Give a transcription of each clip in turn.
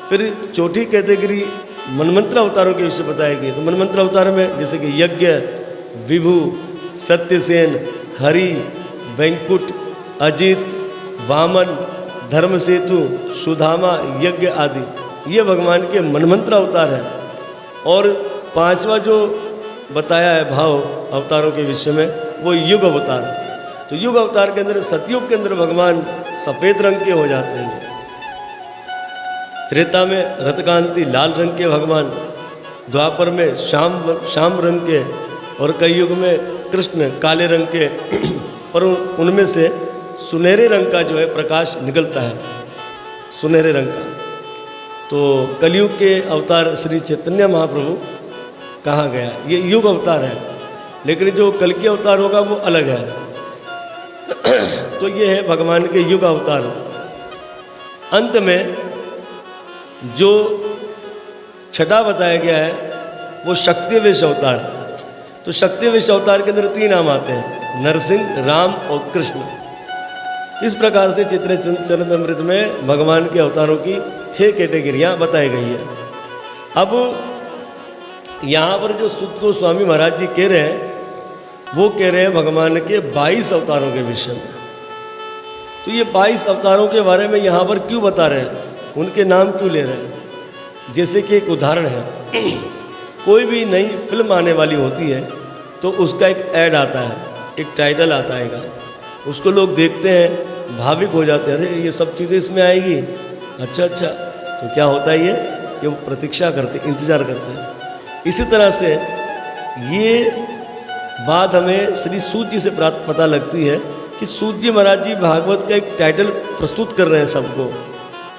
फिर चौथी कैटेगरी मनमंत्र अवतारों के विषय बताएगी। तो मनमंत्र अवतार में जैसे कि यज्ञ, विभु, सत्यसेन, हरि, वैंकुट, अजित, वामन, धर्मसेतु, सुधामा, यज्ञ आदि ये भगवान के मनमंत्र अवतार है। और पांचवा जो बताया है भाव अवतारों के विषय में वो युग अवतार। तो युग अवतार के अंदर सतयुग के अंदर भगवान सफ़ेद रंग के हो जाते हैं। त्रेता में रतकांति लाल रंग के भगवान, द्वापर में श्याम रंग के, और कलयुग में कृष्ण काले रंग के। पर उनमें से सुनहरे रंग का जो है प्रकाश निकलता है, सुनहरे रंग का। तो कलयुग के अवतार श्री चैतन्य महाप्रभु कहा गया, ये युग अवतार है। लेकिन जो कल की अवतार होगा वो अलग है। तो ये है भगवान के युग अवतार। अंत में जो छठा बताया गया है वो शक्तिवेश अवतार। तो शक्तिवेश अवतार के अंदर 3 नाम आते हैं, नरसिंह, राम और कृष्ण। इस प्रकार से चैतन्य चरितामृत में भगवान के अवतारों की 6 कैटेगरियाँ बताई गई है। अब यहाँ पर जो सुत गोस्वामी महाराज जी कह रहे हैं वो कह रहे हैं भगवान के 22 अवतारों के विषय में। तो ये 22 अवतारों के बारे में यहाँ पर क्यों बता रहे हैं, उनके नाम क्यों ले रहे हैं? जैसे कि एक उदाहरण है, कोई भी नई फिल्म आने वाली होती है तो उसका एक ऐड आता है, एक टाइटल आता है, उसको लोग देखते हैं, भाविक हो जाते हैं, अरे ये सब चीज़ें इसमें आएगी, अच्छा। तो क्या होता है ये कि वो प्रतीक्षा करते, इंतज़ार करते हैं। इसी तरह से ये बात हमें श्री सूत जी से पता लगती है कि सूत जी महाराज जी भागवत का एक टाइटल प्रस्तुत कर रहे हैं सबको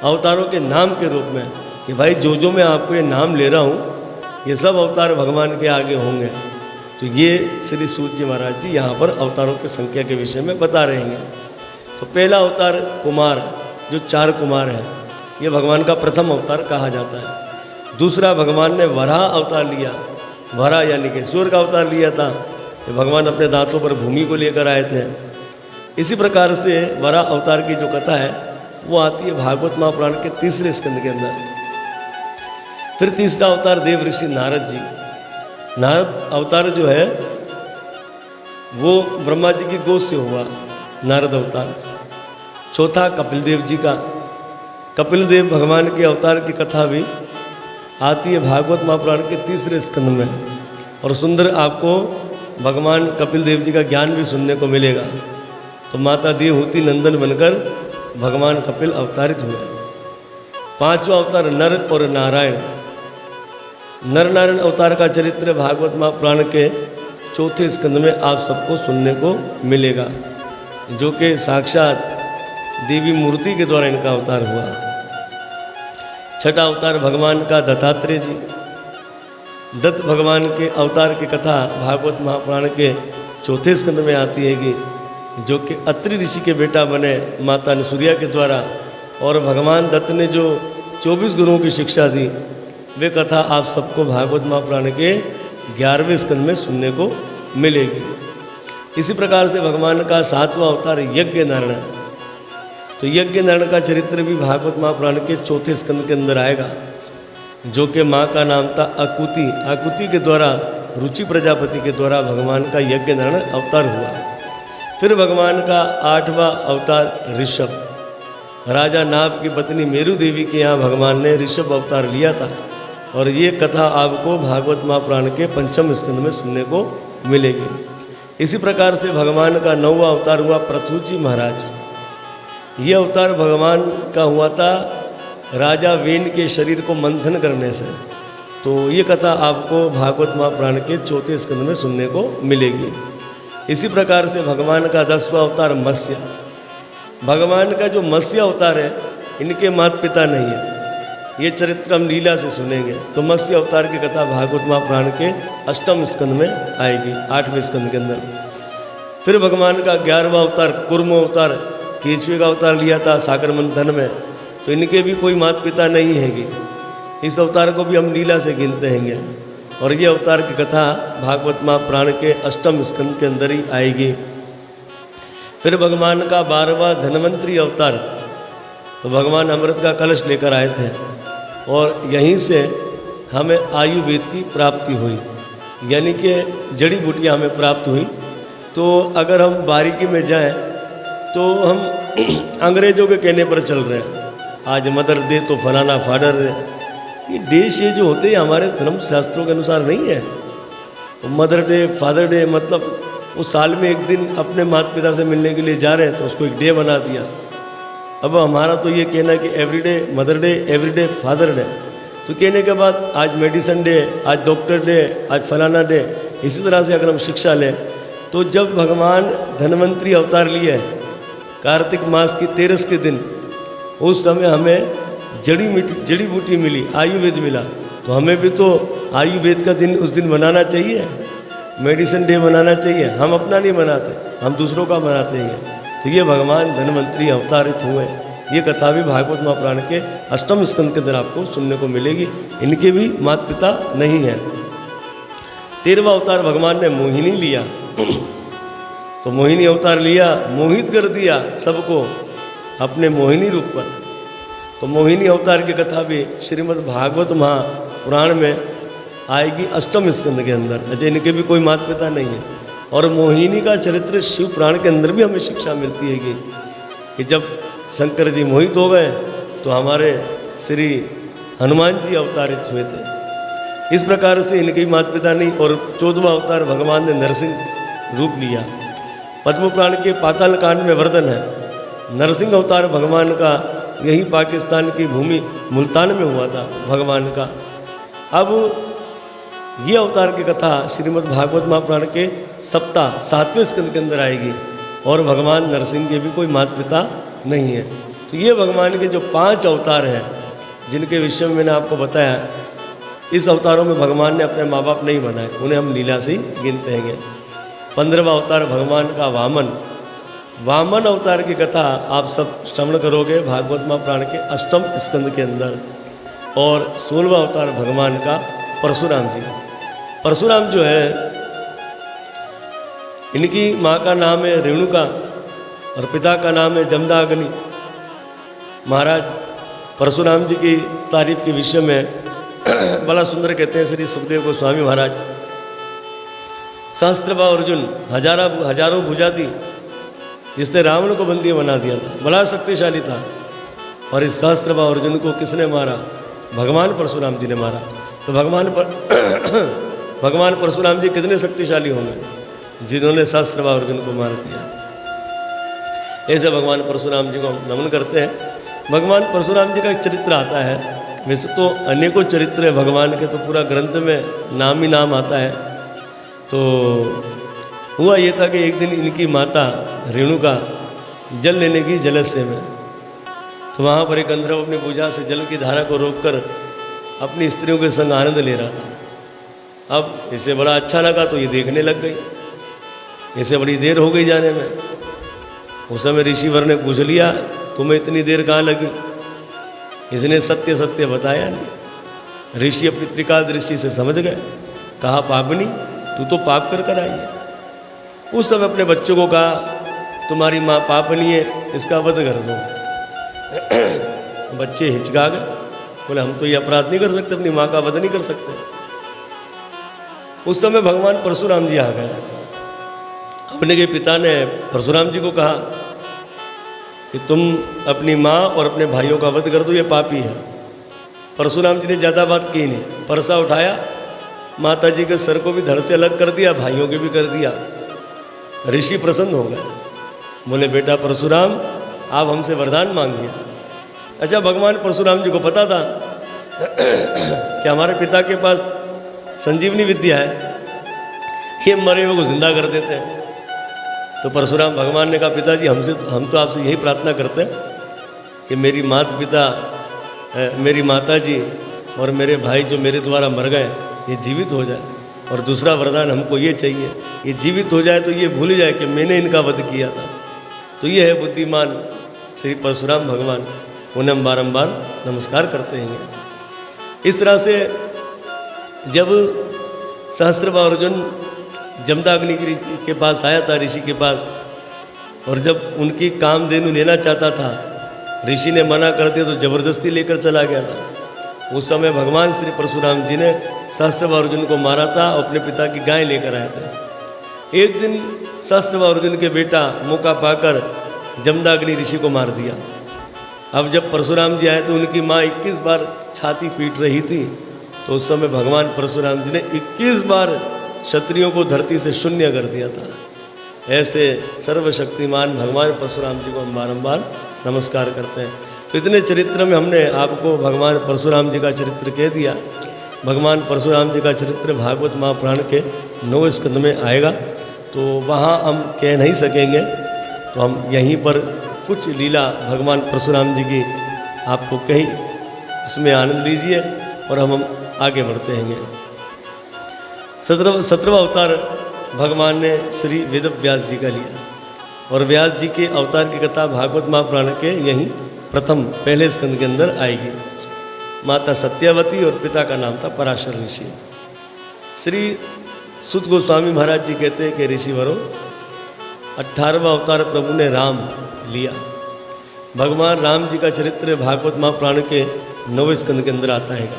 अवतारों के नाम के रूप में, कि भाई जो मैं आपको ये नाम ले रहा हूँ ये सब अवतार भगवान के आगे होंगे। तो ये श्री सूत जी महाराज जी यहाँ पर अवतारों की संख्या के विषय में बता रहे हैं। तो पहला अवतार कुमार, जो 4 कुमार हैं, ये भगवान का प्रथम अवतार कहा जाता है। दूसरा भगवान ने वराह अवतार लिया, वराह यानी कि सूर्य का अवतार लिया था, कि भगवान अपने दांतों पर भूमि को लेकर आए थे। इसी प्रकार से वराह अवतार की जो कथा है वो आती है भागवत महापुराण के 3रे स्कंद के अंदर। फिर तीसरा अवतार देव ऋषि नारद जी। नारद अवतार जो है वो ब्रह्मा जी की गोद से हुआ, नारद अवतार। चौथा कपिल देव जी का, कपिल देव भगवान के अवतार की कथा भी आती है भागवत महापुराण के 3रे स्कंद में। और सुंदर आपको भगवान कपिल देव जी का ज्ञान भी सुनने को मिलेगा। तो माता देवहूति नंदन बनकर भगवान कपिल अवतारित हुए। 5वां अवतार नर और नारायण। नर नारायण अवतार का चरित्र भागवत महापुराण के 4थे स्कंद में आप सबको सुनने को मिलेगा, जो कि साक्षात देवी मूर्ति के द्वारा इनका अवतार हुआ। 6ठा अवतार भगवान का दत्तात्रेय जी। दत्त भगवान के अवतार की कथा भागवत महापुराण के 4थे स्कंद में आती है कि जो कि अत्रि ऋषि के बेटा बने माता अनुसूया के द्वारा। और भगवान दत्त ने जो 24 गुरुओं की शिक्षा दी, वे कथा आप सबको भागवत महापुराण के 11वें स्कंद में सुनने को मिलेगी। इसी प्रकार से भगवान का 7वां अवतार यज्ञ नारायण। तो यज्ञ नारायण का चरित्र भी भागवत महापुराण के 4थे स्कंद के अंदर आएगा, जो कि माँ का नाम था आकुति। आकुति के द्वारा, रुचि प्रजापति के द्वारा भगवान का यज्ञ नारायण अवतार हुआ। फिर भगवान का 8वां अवतार ऋषभ। राजा नाभ की पत्नी मेरु देवी के यहाँ भगवान ने ऋषभ अवतार लिया था। और ये कथा आपको भागवत महापुराण के 5वें स्कंद में सुनने को मिलेगी। इसी प्रकार से भगवान का 9वां अवतार हुआ पृथुजी महाराज। ये अवतार भगवान का हुआ था राजा वेन के शरीर को मंथन करने से। तो ये कथा आपको भागवत महापुराण के 4थे स्कंद में सुनने को मिलेगी। इसी प्रकार से भगवान का 10वां अवतार मत्स्य। भगवान का जो मत्स्य अवतार है, इनके माता पिता नहीं है, ये चरित्र हम लीला से सुनेंगे। तो मत्स्य अवतार की कथा भागवत महापुराण के 8वें स्कंद में आएगी, 8वें स्कंद के अंदर। फिर भगवान का 11वां अवतार कूर्म अवतार, केचुए का अवतार लिया था सागर मंथन में। तो इनके भी कोई माता पिता नहीं हैगी, इस अवतार को भी हम लीला से गिनते हैंगे। और ये अवतार की कथा भागवत महापुराण के 8वें स्कंद के अंदर ही आएगी। फिर भगवान का 12वां धन्वंतरी अवतार। तो भगवान अमृत का कलश लेकर आए थे, और यहीं से हमें आयुर्वेद की प्राप्ति हुई, यानी कि जड़ी बूटियाँ हमें प्राप्त हुई। तो अगर हम बारीकी में जाएं तो हम अंग्रेज़ों के कहने पर चल रहे हैं, आज मदर डे तो फलाना फादर डे। ये देश ये जो होते हैं हमारे धर्म शास्त्रों के अनुसार नहीं है। मदर डे फादर डे मतलब वो साल में एक दिन अपने माता पिता से मिलने के लिए जा रहे हैं तो उसको एक डे बना दिया। अब हमारा तो ये कहना है कि everyday mother day, everyday father day. तो कहने के बाद आज मेडिसिन डे, आज डॉक्टर डे, आज फलाना डे। इसी तरह से अगर हम शिक्षा लें तो जब भगवान धन्वंतरी अवतार लिए कार्तिक मास की 13 के दिन, उस समय हमें जड़ी बूटी मिली, आयुर्वेद मिला। तो हमें भी तो आयुर्वेद का दिन उस दिन मनाना चाहिए, मेडिसिन डे मनाना चाहिए। हम अपना नहीं मनाते, हम दूसरों का मनाते हैं। तो ये भगवान धन्वंतरी अवतारित हुए, ये कथा भी भागवत महापुराण के 8वें स्कंद के अंदर आपको सुनने को मिलेगी। इनके भी माता पिता नहीं हैं। 13वां अवतार भगवान ने मोहिनी लिया। तो मोहिनी अवतार लिया, मोहित कर दिया सबको अपने मोहिनी रूप पर। तो मोहिनी अवतार की कथा भी श्रीमद् भागवत महापुराण में आएगी 8वें स्कंद के अंदर। अच्छा, इनके भी कोई माता पिता नहीं है। और मोहिनी का चरित्र शिव पुराण के अंदर भी हमें शिक्षा मिलती है कि जब शंकर जी मोहित हो गए तो हमारे श्री हनुमान जी अवतारित हुए थे। इस प्रकार से इनके माता पिता नहीं। और 14वां अवतार भगवान ने नरसिंह रूप लिया। पद्म पुराण के पाताल कांड में वर्णन है नरसिंह अवतार भगवान का, यही पाकिस्तान की भूमि मुल्तान में हुआ था भगवान का। अब ये अवतार की कथा श्रीमद् भागवत महापुराण के 7वें स्कंद के अंदर आएगी। और भगवान नरसिंह के भी कोई माता पिता नहीं है। तो ये भगवान के जो 5 अवतार हैं जिनके विषय में मैंने आपको बताया, इस अवतारों में भगवान ने अपने माँ बाप नहीं बनाए, उन्हें हम लीला से ही गिनते हैं। 15वां अवतार भगवान का वामन अवतार की कथा आप सब श्रवण करोगे भागवत महापुराण के 8वें स्कंद के अंदर। और 16वां अवतार भगवान का परशुराम जी। परशुराम जो है, इनकी माँ का नाम है रेणुका और पिता का नाम है जमदाग्नि। महाराज परशुराम जी की तारीफ के विषय में बड़ा सुंदर कहते हैं श्री सुखदेव गोस्वामी महाराज। सहस्त्रबा अर्जुन हजारों भुजा थी, जिसने रावण को बंदी बना दिया था, बड़ा शक्तिशाली था। और इस सहस्त्रबा अर्जुन को किसने मारा? भगवान परशुराम जी ने मारा। तो भगवान परशुराम जी कितने शक्तिशाली होंगे जिन्होंने सहस्त्रबा अर्जुन को मार दिया। ऐसे भगवान परशुराम जी को हम नमन करते हैं। भगवान परशुराम जी का एक चरित्र आता है। वैसे तो अनेकों चरित्र है भगवान के, तो पूरा ग्रंथ में नाम ही नाम आता है। तो हुआ ये था कि एक दिन इनकी माता रेणुका जल लेने की जलस्य में, तो वहाँ पर एक गंधर्व अपनी भुजा से जल की धारा को रोककर अपनी स्त्रियों के संग आनंद ले रहा था। अब इसे बड़ा अच्छा लगा तो ये देखने लग गई। इसे बड़ी देर हो गई जाने में। उस समय ऋषिवर ने पूछ लिया, तुम्हें इतनी देर कहाँ लगी? इसने सत्य सत्य बताया नहीं। ऋषि अपनी त्रिकाल दृष्टि से समझ गए। कहा, पापनी तू तो पाप कर कर आई है। उस समय अपने बच्चों को कहा, तुम्हारी माँ पापनी है, इसका वध कर दो। बच्चे हिचका गए, बोले हम तो ये अपराध नहीं कर सकते, अपनी माँ का वध नहीं कर सकते। उस समय भगवान परशुराम जी आ गए। अपने के पिता ने परशुराम जी को कहा कि तुम अपनी माँ और अपने भाइयों का वध कर दो, ये पापी है। परशुराम जी ने ज़्यादा बात की नहीं, परसा उठाया, माता जी के सर को भी धड़ से अलग कर दिया, भाइयों के भी कर दिया। ऋषि प्रसन्न हो गए, बोले बेटा परशुराम आप हमसे वरदान मांगिए। अच्छा, भगवान परशुराम जी को पता था कि हमारे पिता के पास संजीवनी विद्या है, ये मरे हुए को जिंदा कर देते हैं। तो परशुराम भगवान ने कहा, पिताजी हम तो आपसे यही प्रार्थना करते हैं कि मेरी माता जी और मेरे भाई जो मेरे द्वारा मर गए ये जीवित हो जाए। और दूसरा वरदान हमको ये चाहिए, ये जीवित हो जाए तो ये भूल जाए कि मैंने इनका वध किया था। तो ये है बुद्धिमान श्री परशुराम भगवान, उन्हें हम बारम्बार नमस्कार करते हैं। इस तरह से जब सहस्त्रबा अर्जुन जमदाग्नि के पास आया था, ऋषि के पास, और जब उनकी कामधेनु लेना चाहता था, ऋषि ने मना कर दिया तो जबरदस्ती लेकर चला गया था। उस समय भगवान श्री परशुराम जी ने सहस्त्रव अर्जुन को मारा था और अपने पिता की गाय लेकर आए थे। एक दिन सहस्त्रव अर्जुन के बेटा मौका पाकर जमदाग्नि ऋषि को मार दिया। अब जब परशुराम जी आए तो उनकी माँ 21 बार छाती पीट रही थी, तो उस समय भगवान परशुराम जी ने 21 बार क्षत्रियों को धरती से शून्य कर दिया था। ऐसे सर्वशक्तिमान भगवान परशुराम जी को हम बारम्बार नमस्कार करते हैं। तो इतने चरित्र में हमने आपको भगवान परशुराम जी का चरित्र कह दिया। भगवान परशुराम जी का चरित्र भागवत महापुराण के 9वें स्कंद में आएगा, तो वहाँ हम कह नहीं सकेंगे, तो हम यहीं पर कुछ लीला भगवान परशुराम जी की आपको कही, उसमें आनंद लीजिए और हम आगे बढ़ते हैं। 17वां अवतार भगवान ने श्री वेद व्यास जी का लिया, और व्यास जी के अवतार की कथा भागवत महापुराण के यहीं प्रथम पहले स्कंद के अंदर आएगी। माता सत्यावती और पिता का नाम था पराशर ऋषि। श्री सुत गोस्वामी महाराज जी कहते हैं कि ऋषिवरों, 18वां अवतार प्रभु ने राम लिया। भगवान राम जी का चरित्र भागवत महापुराण के 9वें स्कंद के अंदर आता है।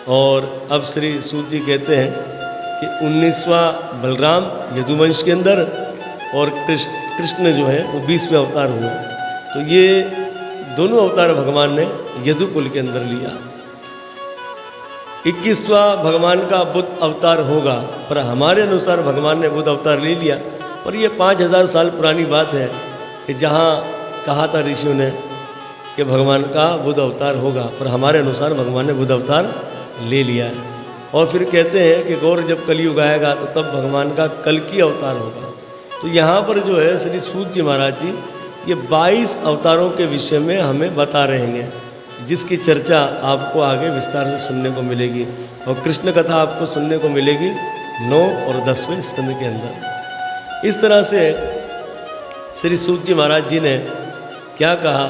और अब श्री सूत जी कहते हैं कि 19वां बलराम यदुवंश के अंदर और कृष्ण जो है वो 20वें अवतार हुए। तो ये दोनों अवतार भगवान ने यदु कुल के अंदर लिया। 21वां भगवान का बुद्ध अवतार होगा, पर हमारे अनुसार भगवान ने बुद्ध अवतार ले लिया। और ये 5000 साल पुरानी बात है कि जहाँ कहा था ऋषियों ने कि भगवान का बुद्ध अवतार होगा, पर हमारे अनुसार भगवान ने बुद्ध अवतार ले लिया है। और फिर कहते हैं कि गौर जब कलयुग आएगा तो तब भगवान का कल्कि अवतार होगा। तो यहाँ पर जो है श्री सूत जी महाराज जी ये 22 अवतारों के विषय में हमें बता रहे हैं, जिसकी चर्चा आपको आगे विस्तार से सुनने को मिलेगी। और कृष्ण कथा आपको सुनने को मिलेगी 9 और 10वें स्कंद के अंदर। इस तरह से श्री सूत जी महाराज जी ने क्या कहा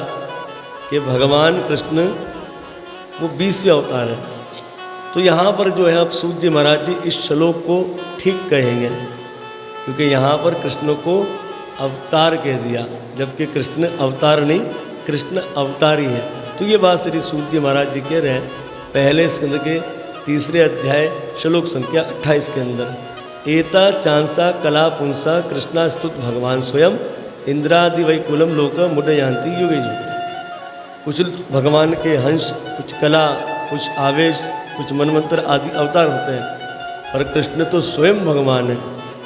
कि भगवान कृष्ण वो 20वें अवतार है। तो यहाँ पर जो है अब सूत जी महाराज जी इस श्लोक को ठीक कहेंगे, क्योंकि यहाँ पर कृष्ण को अवतार कह दिया, जबकि कृष्ण अवतार नहीं, कृष्ण अवतारी है। तो ये बात श्री सूत जी महाराज जी कह रहे हैं पहले स्कंद के 3रे अध्याय श्लोक संख्या 28 के अंदर। एता चांसा कला पुंसा कृष्णा स्तुत भगवान स्वयं इंद्रादि वैकुलम लोक मुडयांति युगे युगे। कुछ भगवान के हंस, कुछ कला, कुछ आवेश, कुछ मनमंत्र आदि अवतार होते हैं, और कृष्ण तो स्वयं भगवान है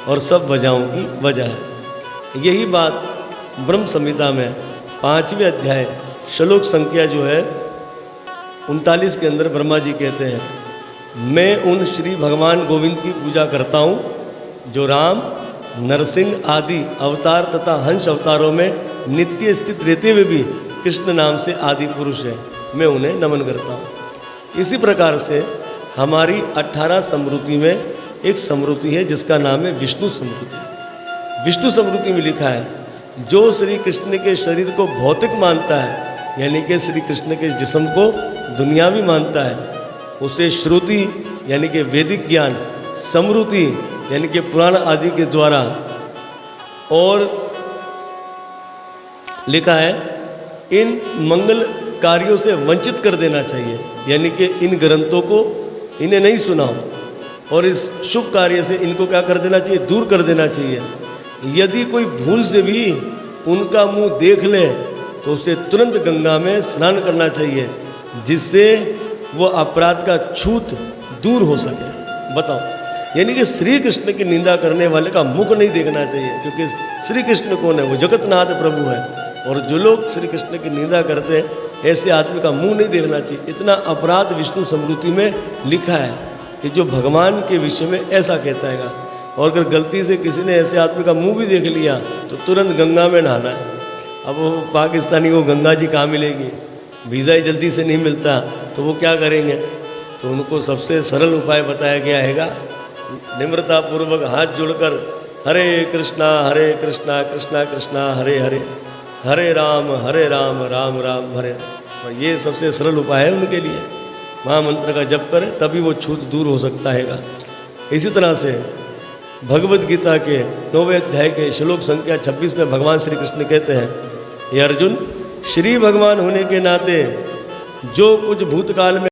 और सब वजहों की वजह है। यही बात ब्रह्म संहिता में 5वें अध्याय श्लोक संख्या जो है 39 के अंदर ब्रह्मा जी कहते हैं, मैं उन श्री भगवान गोविंद की पूजा करता हूँ जो राम, नरसिंह आदि अवतार तथा हंस अवतारों में नित्य स्थित रहते हुए भी कृष्ण नाम से आदि पुरुष है, मैं उन्हें नमन करता हूँ। इसी प्रकार से हमारी 18 स्मृति में एक स्मृति है जिसका नाम है विष्णु स्मृति। विष्णु स्मृति में लिखा है जो श्री कृष्ण के शरीर को भौतिक मानता है, यानी कि श्री कृष्ण के जिस्म को दुनियावी मानता है, उसे श्रुति यानी कि वैदिक ज्ञान, स्मृति यानी कि पुराण आदि के द्वारा, और लिखा है इन मंगल कार्यों से वंचित कर देना चाहिए, यानी कि इन ग्रंथों को इन्हें नहीं सुनाओ और इस शुभ कार्य से इनको क्या कर देना चाहिए, दूर कर देना चाहिए। यदि कोई भूल से भी उनका मुंह देख ले तो उसे तुरंत गंगा में स्नान करना चाहिए, जिससे वो अपराध का छूत दूर हो सके। बताओ, यानी कि श्री कृष्ण की निंदा करने वाले का मुख नहीं देखना चाहिए, क्योंकि श्री कृष्ण कौन है, वो जगतनाथ प्रभु है। और जो लोग श्री कृष्ण की निंदा करते हैं ऐसे आदमी का मुंह नहीं देखना चाहिए। इतना अपराध विष्णु स्मृति में लिखा है कि जो भगवान के विषय में ऐसा कहता है। और अगर गलती से किसी ने ऐसे आदमी का मुंह भी देख लिया तो तुरंत गंगा में नहाना है। अब वो पाकिस्तानी को गंगा जी कहाँ मिलेगी, वीज़ा ही जल्दी से नहीं मिलता, तो वो क्या करेंगे। तो उनको सबसे सरल उपाय बताया गया हैगा, निम्रतापूर्वक हाथ जोड़कर हरे कृष्णा कृष्णा कृष्णा हरे हरे, हरे राम राम राम हरे। और ये सबसे सरल उपाय है उनके लिए। महामंत्र का जप करें तभी वो छूत दूर हो सकता हैगा। इसी तरह से भगवद गीता के 9वें अध्याय के श्लोक संख्या 26 में भगवान श्री कृष्ण कहते हैं, ये अर्जुन, श्री भगवान होने के नाते जो कुछ भूतकाल में